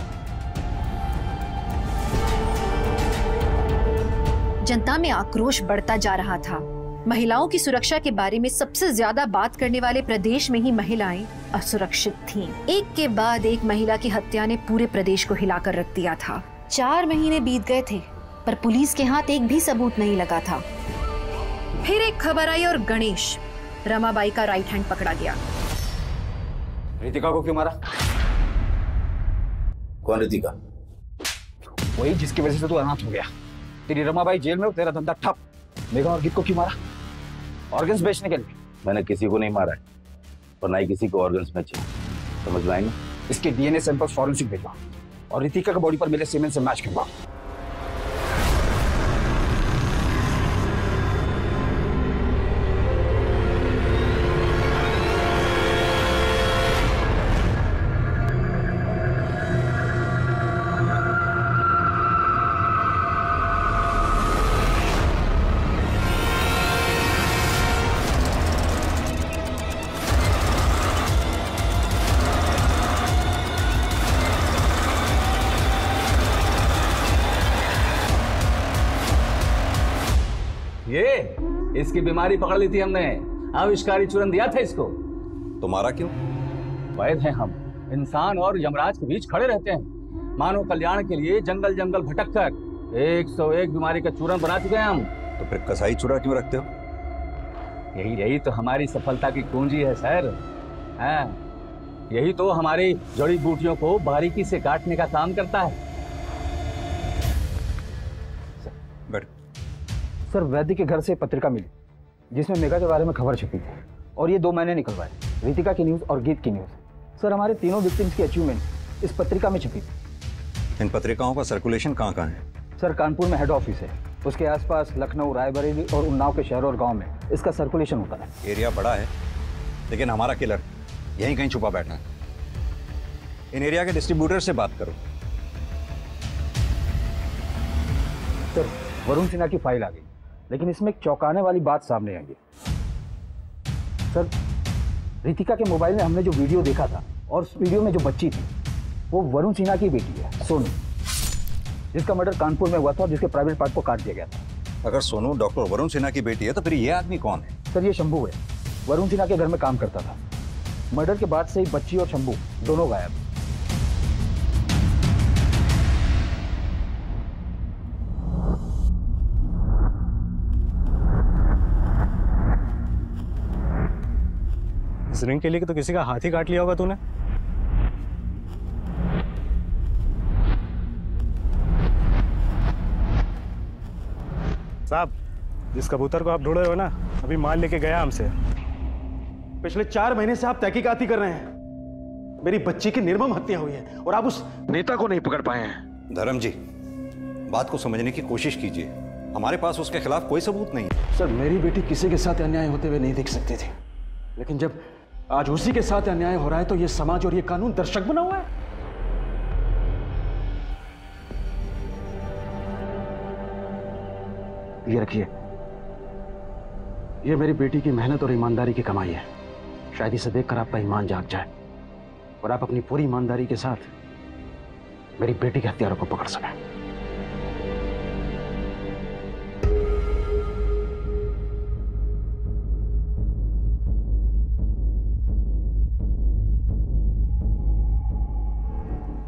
जनता में आक्रोश बढ़ता जा रहा था। महिलाओं की सुरक्षा के बारे में सबसे ज्यादा बात करने वाले प्रदेश में ही महिलाएं असुरक्षित थीं। एक के बाद एक महिला की हत्या ने पूरे प्रदेश को हिलाकर रख दिया था। 4 महीने बीत गए थे पर पुलिस के हाथ एक भी सबूत नहीं लगा था। फिर एक खबर आई और गणेश, रमाबाई का राइट हैंड पकड़ा गया। रितिका को क्यों मारा? कौन रितिका? वही जिसकी वजह से तू अनाथ हो गया। तेरी रमाबाई जेल में, तेरा धंधा ठप। मेघा और गीत को क्यों मारा? ऑर्गन्स बेचने के लिए। मैंने किसी को नहीं मारा है और ना ही किसी को ऑर्गन्स बेचे। समझ में आई ना? इसके डीएनए सैंपल फॉरेंसिक भेजवा और रितिका के बॉडी पर मिले सीमेंट से मैच करवा। इसकी बीमारी पकड़ ली थी हमने, आविष्कारी चूरन दिया था इसको। तुम्हारा क्यों? वैद हैं हम, इंसान और यमराज के बीच खड़े रहते हैं। मानव कल्याण के लिए जंगल जंगल भटक कर 101 बीमारी का चूरन बना चुके हैं हम। तो फिर कसाई चूरा क्यों रखते हो? यही तो हमारी सफलता की कुंजी है सर। हाँ, यही तो हमारी जड़ी बूटियों को बारीकी से काटने का काम करता है। सर वैद्य के घर से पत्रिका मिली जिसमें मेघा के बारे में खबर छपी थी और ये 2 महीने निकलवाए, रितिका की न्यूज़ और गीत की न्यूज़। सर हमारे तीनों विक्टिम्स की अचीवमेंट इस पत्रिका में छपी थी। इन पत्रिकाओं का सर्कुलेशन कहाँ कहाँ है? सर कानपुर में हेड ऑफिस है, उसके आसपास लखनऊ, रायबरेली और उन्नाव के शहरों और गाँव में इसका सर्कुलेशन होता है। एरिया बड़ा है लेकिन हमारा किलर यहीं कहीं छुपा बैठा है। इन एरिया के डिस्ट्रीब्यूटर से बात करो। सर वरुण सिन्हा की फाइल आ गई, लेकिन इसमें एक चौंकाने वाली बात सामने आई है। सर रितिका के मोबाइल में हमने जो वीडियो देखा था और उस वीडियो में जो बच्ची थी वो वरुण सिन्हा की बेटी है, सोनू, जिसका मर्डर कानपुर में हुआ था और जिसके प्राइवेट पार्ट को काट दिया गया था। अगर सोनू डॉक्टर वरुण सिन्हा की बेटी है तो फिर ये आदमी कौन है? सर ये शंभू है, वरुण सिन्हा के घर में काम करता था। मर्डर के बाद से ही बच्ची और शंभू दोनों गायब। इस रिंग के लिए तो किसी का हाथ ही काट लिया होगा तूने। साहब, जिस कबूतर को आप ढूंढ रहे हो ना, अभी माल लेके गया हमसे। पिछले 4 महीने से आप तहकीकात ही कर रहे हैं। मेरी बच्ची की निर्मम हत्या हुई है और आप उस नेता को नहीं पकड़ पाए हैं। धर्म जी, बात को समझने की कोशिश कीजिए। हमारे पास उसके खिलाफ कोई सबूत नहीं है। सर मेरी बेटी किसी के साथ अन्याय होते हुए नहीं देख सकती थी, लेकिन जब आज उसी के साथ अन्याय हो रहा है तो ये समाज और ये कानून दर्शक बना हुआ है। ये रखिए, ये मेरी बेटी की मेहनत और ईमानदारी की कमाई है। शायद इसे देखकर आपका ईमान जाग जाए और आप अपनी पूरी ईमानदारी के साथ मेरी बेटी के हत्यारों को पकड़ सकें।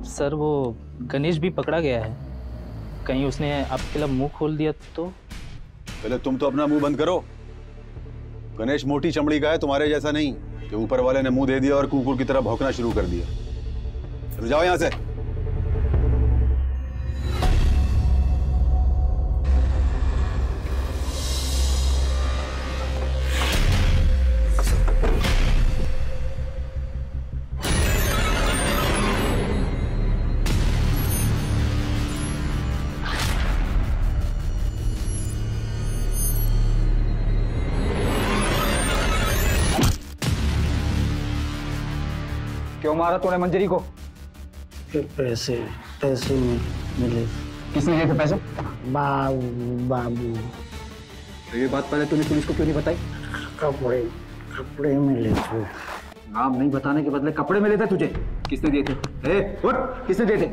सर वो गणेश भी पकड़ा गया है, कहीं उसने आपके खिलाफ मुंह खोल दिया तो? पहले तुम तो अपना मुंह बंद करो। गणेश मोटी चमड़ी का है, तुम्हारे जैसा नहीं कि ऊपर वाले ने मुंह दे दिया और कुकुर की तरह भौंकना शुरू कर दिया। जाओ यहां से। क्यों मारा तूने मंजरी को? पैसे मिले। किसने दिए थे पैसे? बाबू। तो ये बात पहले तूने पुलिस को क्यों नहीं बताई? कपड़े मिले थे। नाम नहीं बताने के बदले कपड़े मिले थे तुझे? किसने दिए थे? उठ, किसने दिए थे?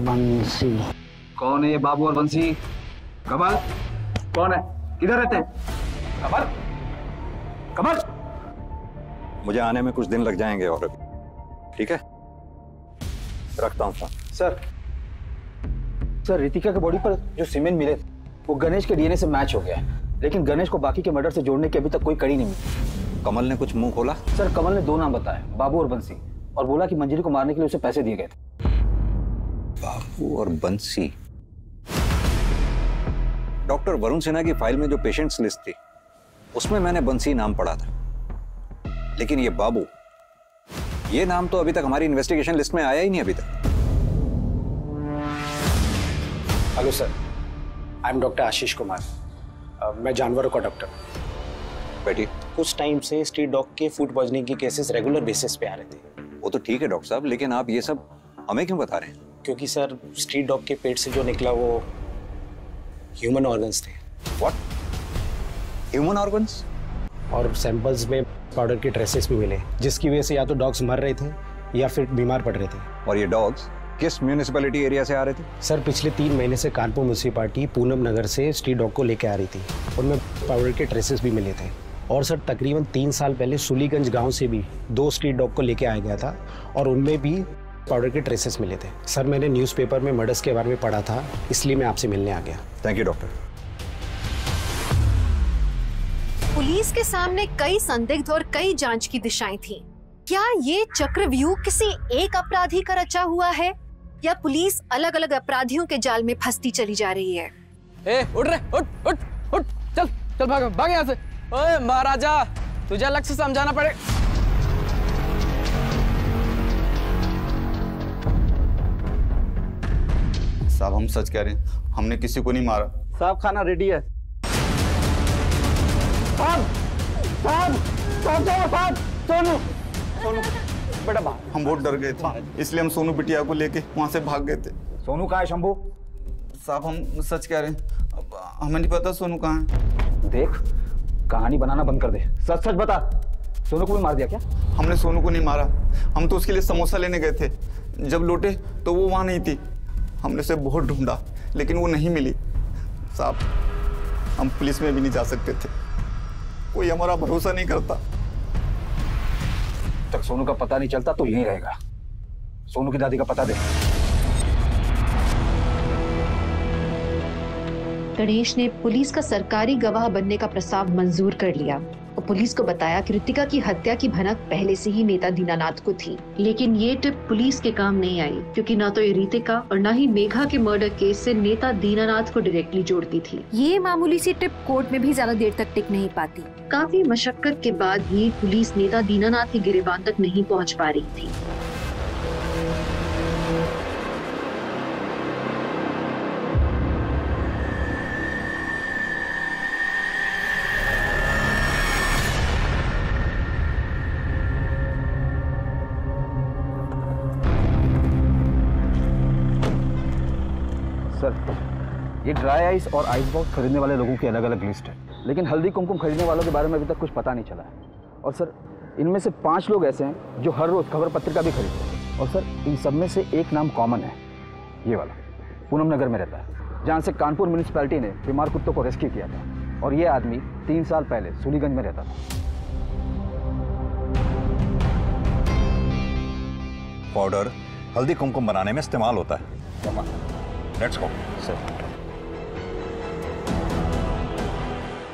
बंसी। कौन है ये बाबू और बंसी? कमल कौन है? किधर रहते हैं? कमल, कमल। मुझे आने में कुछ दिन लग जाएंगे और अभी, ठीक है? रखता हूँ फोन। सर रितिका के बॉडी पर जो सीमेंट मिले थे वो गणेश के डीएनए से मैच हो गया है, लेकिन गणेश को बाकी के मर्डर से जोड़ने की अभी तक कोई कड़ी नहीं मिली। कमल ने कुछ मुंह खोला? सर कमल ने 2 नाम बताए, बाबू और बंसी, और बोला कि मंजरी को मारने के लिए उसे पैसे दिए गए थे। बाबू और बंसी। डॉक्टर वरुण सिन्हा की फाइल में जो पेशेंट्स लिस्ट थी उसमें मैंने बंसी नाम पढ़ा था, लेकिन ये बाबू, ये नाम तो अभी तक हमारी इन्वेस्टिगेशन लिस्ट में आया ही नहीं अभी तक। Hello sir, I am doctor Ashish Kumar. मैं जानवरों का डॉक्टर। बैठिए। कुछ टाइम से स्ट्रीट डॉग के फूड पॉइजनिंग के केसेस रेगुलर बेसिस पे आ रहे थे। वो तो ठीक है डॉक्टर साहब, लेकिन आप ये सब हमें क्यों बता रहे हैं? क्योंकि सर स्ट्रीट डॉग के पेट से जो निकला वो ह्यूमन ऑर्गन्स थे। व्हाट? Human organs? और सैंपल्स में पाउडर के ट्रेसेस भी मिले, जिसकी वजह से या तो डॉग्स मर रहे थे या फिर बीमार पड़ रहे थे। और ये डॉग्स किस म्यूनिसिपैलिटी एरिया से आ रहे थे? सर पिछले 3 महीने से कानपुर म्यूनिसिपैलिटी पूनम नगर से स्ट्रीट डॉग को लेकर आ रही थी। उनमें पाउडर के ट्रेसेस भी मिले थे। और सर तकरीबन 3 साल पहले सुलीगंज गांव से भी 2 स्ट्रीट डॉग को लेकर आया गया था और उनमें भी पाउडर के ट्रेसेस मिले थे। सर मैंने न्यूज़पेपर में मर्डर्स के बारे में पढ़ा था, इसलिए मैं आपसे मिलने आ गया। Thank you doctor. पुलिस के सामने कई संदिग्ध और कई जांच की दिशाएं थीं। क्या ये चक्रव्यूह किसी एक अपराधी का रचा हुआ है या पुलिस अलग अलग अपराधियों के जाल में फंसती चली जा रही है? उठ रे, उठ, चल चल भाग यहाँ से। ओए महाराजा, तुझे अलग से समझाना पड़े। साहब हम सच कह रहे हैं, हमने किसी को नहीं मारा। साहब खाना रेडी है। सोनू बेटा, हम बहुत डर गए थे, इसलिए हम सोनू बिटिया को लेके वहां से भाग गए थे। सोनू कहाँ है शंभू? साहब हम सच कह रहे हैं, हमें नहीं पता सोनू कहाँ है। देख, कहानी बनाना बंद कर दे, सच सच बता, सोनू को भी मार दिया क्या? हमने सोनू को नहीं मारा, हम तो उसके लिए समोसा लेने गए थे। जब लौटे तो वो वहां नहीं थी। हमने उसे बहुत ढूंढा लेकिन वो नहीं मिली। साहब हम पुलिस में भी नहीं जा सकते थे, कोई हमारा भरोसा नहीं करता। तक सोनू का पता नहीं चलता तो यहीं रहेगा। सोनू की दादी का पता दे। गणेश ने पुलिस का सरकारी गवाह बनने का प्रस्ताव मंजूर कर लिया और पुलिस को बताया कि रितिका की हत्या की भनक पहले से ही नेता दीनानाथ को थी। लेकिन ये टिप पुलिस के काम नहीं आई, क्योंकि ना तो ये रितिका और ना ही मेघा के मर्डर केस से नेता दीनानाथ को डायरेक्टली जोड़ती थी। ये मामूली सी टिप कोर्ट में भी ज्यादा देर तक टिक नहीं पाती। काफी मशक्कत के बाद भी पुलिस नेता दीनानाथ की गिरफ्तार तक नहीं पहुँच पा रही थी। सर, ये ड्राई आइस और आइस बॉक्स खरीदने वाले लोगों की अलग अलग लिस्ट है, लेकिन हल्दी कुमकुम खरीदने वालों के बारे में अभी तक कुछ पता नहीं चला है। और सर, इनमें से 5 लोग ऐसे हैं जो हर रोज खबर पत्रिका भी खरीदते हैं। और सर, इन सब में से एक नाम कॉमन है, ये वाला, पूनम नगर में रहता है, जहाँ से कानपुर म्यूनिसिपैलिटी ने बीमार कुत्तों को रेस्क्यू किया था। और ये आदमी 3 साल पहले सुलीगंज में रहता था। पाउडर हल्दी कुमकुम बनाने में इस्तेमाल होता है। Let's go. सर,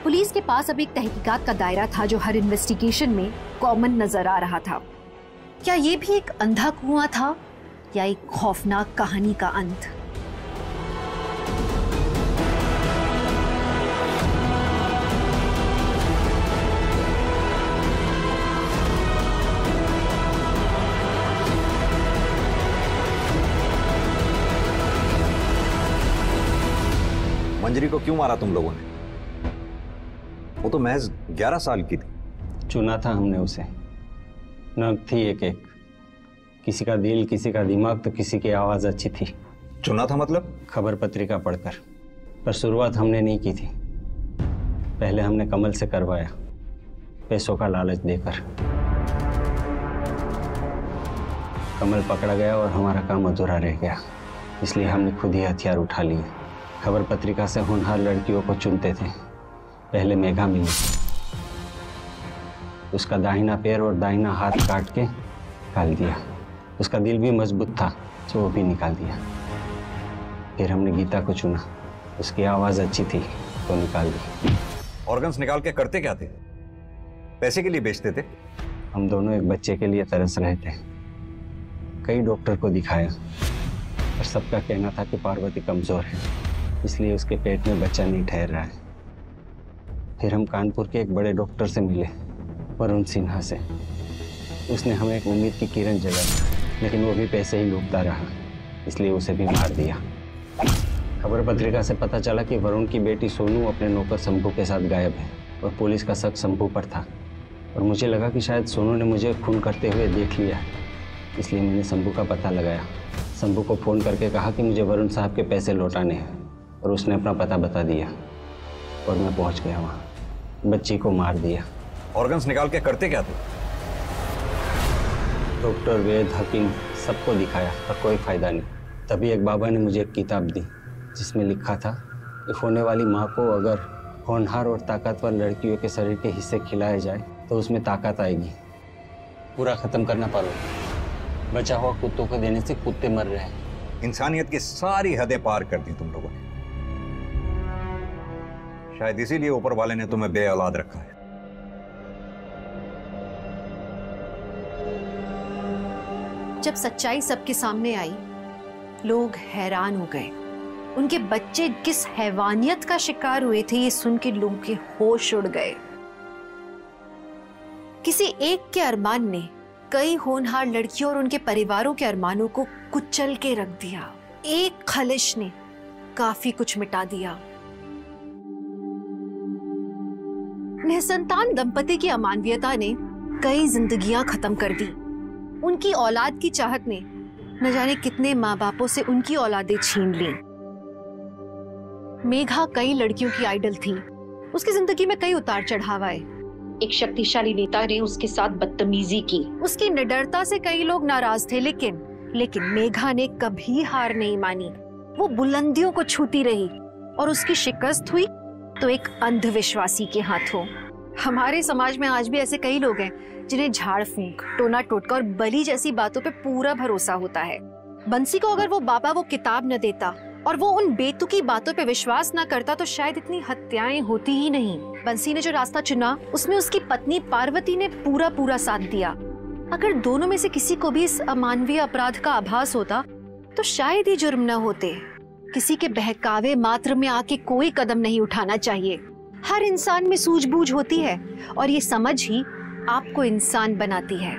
पुलिस के पास अब एक तहकीकात का दायरा था जो हर इन्वेस्टिगेशन में कॉमन नजर आ रहा था। क्या ये भी एक अंधा कुआं था या एक खौफनाक कहानी का अंत? मंजरी को क्यों मारा तुम लोगों ने? वो तो महज 11 साल की थी। चुना था हमने उसे। नग थी एक एक, किसी का दिल, किसी का दिमाग, तो किसी की आवाज अच्छी थी। चुना था मतलब? खबर पत्रिका पढ़कर। पर शुरुआत हमने नहीं की थी। पहले हमने कमल से करवाया, पैसों का लालच देकर। कमल पकड़ा गया और हमारा काम अधूरा रह गया, इसलिए हमने खुद ही हथियार उठा लिए। खबर पत्रिका से होनहार लड़कियों को चुनते थे। पहले मेघा मिली, उसका दाहिना पैर और दाहिना हाथ काट के निकाल दिया। उसका दिल भी मजबूत था, तो वो भी निकाल दिया। फिर हमने गीता को चुना, उसकी आवाज अच्छी थी तो निकाल दी। ऑर्गन्स निकाल के करते क्या थे? पैसे के लिए बेचते थे? हम दोनों एक बच्चे के लिए तरस रहे थे। कई डॉक्टर को दिखाया, पर सबका कहना था कि पार्वती कमजोर है, इसलिए उसके पेट में बच्चा नहीं ठहर रहा है। फिर हम कानपुर के एक बड़े डॉक्टर से मिले, वरुण सिन्हा से। उसने हमें एक उम्मीद की किरण जगाई, लेकिन वो भी पैसे ही लूटता रहा, इसलिए उसे भी मार दिया। खबर पत्रिका से पता चला कि वरुण की बेटी सोनू अपने नौकर शंभू के साथ गायब है, और पुलिस का शक शंभू पर था। और मुझे लगा कि शायद सोनू ने मुझे खून करते हुए देख लिया, इसलिए मैंने शंभू का पता लगाया। शंभू को फ़ोन करके कहा कि मुझे वरुण साहब के पैसे लौटाने हैं, और उसने अपना पता बता दिया और मैं पहुंच गया वहाँ। बच्ची को मार दिया। ऑर्गन्स निकाल के करते क्या थे? डॉक्टर, वैद, हकीम सबको दिखाया, पर कोई फायदा नहीं। तभी एक बाबा ने मुझे एक किताब दी, जिसमें लिखा था कि होने वाली माँ को अगर होनहार और ताकतवर लड़कियों के शरीर के हिस्से खिलाए जाए तो उसमें ताकत आएगी। पूरा खत्म करना पड़ेगा। बचा हुआ कुत्तों को देने से कुत्ते मर रहे हैं। इंसानियत की सारी हदें पार कर दी तुम लोगों ने। शायद इसीलिए ऊपर वाले ने तुम्हें बे औलाद रखा है। जब सच्चाई सबके सामने आई, लोग हैरान हो गए। उनके बच्चे किस हैवानियत का शिकार हुए थे, ये सुन के लोगों के होश उड़ गए। किसी एक के अरमान ने कई होनहार लड़कियों और उनके परिवारों के अरमानों को कुचल के रख दिया। एक खलिश ने काफी कुछ मिटा दिया। निसंतान दंपति की अमानवीयता ने कई जिंदगियां खत्म कर दी। उनकी औलाद की चाहत ने न जाने कितने माँ बापों से उनकी औलादें छीन ली। मेघा कई लड़कियों की आइडल थी। उसकी जिंदगी में कई उतार चढ़ाव आए। एक शक्तिशाली नेता ने उसके साथ बदतमीजी की। उसकी निडरता से कई लोग नाराज थे, लेकिन मेघा ने कभी हार नहीं मानी। वो बुलंदियों को छूती रही, और उसकी शिकस्त हुई तो एक अंधविश्वासी के हाथों। हमारे समाज में आज भी ऐसे कई लोग हैं जिन्हें झाड़ फूंक, टोना टोटका और बलि जैसी बातों पे पूरा भरोसा होता है। बंसी को अगर वो बाबा वो किताब न देता और वो उन बेतुकी बातों पे विश्वास न करता तो शायद इतनी हत्याएं होती ही नहीं। बंसी ने जो रास्ता चुना उसमें उसकी पत्नी पार्वती ने पूरा साथ दिया। अगर दोनों में से किसी को भी इस अमानवीय अपराध का आभास होता तो शायद ये जुर्म न होते। किसी के बहकावे मात्र में आके कोई कदम नहीं उठाना चाहिए। हर इंसान में सूझबूझ होती है और ये समझ ही आपको इंसान बनाती है।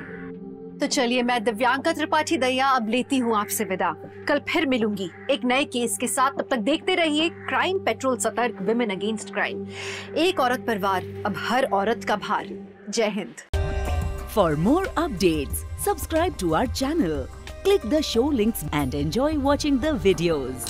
तो चलिए, मैं दिव्यांका त्रिपाठी दहिया अब लेती हूँ आपसे विदा। कल फिर मिलूंगी एक नए केस के साथ। तब तक देखते रहिए क्राइम पेट्रोल, सतर्क, विमेन अगेंस्ट क्राइम। एक औरत पर वार, अब हर औरत का भार। जय Hind. For more updates, subscribe to our channel, click the show links and enjoy watching the videos.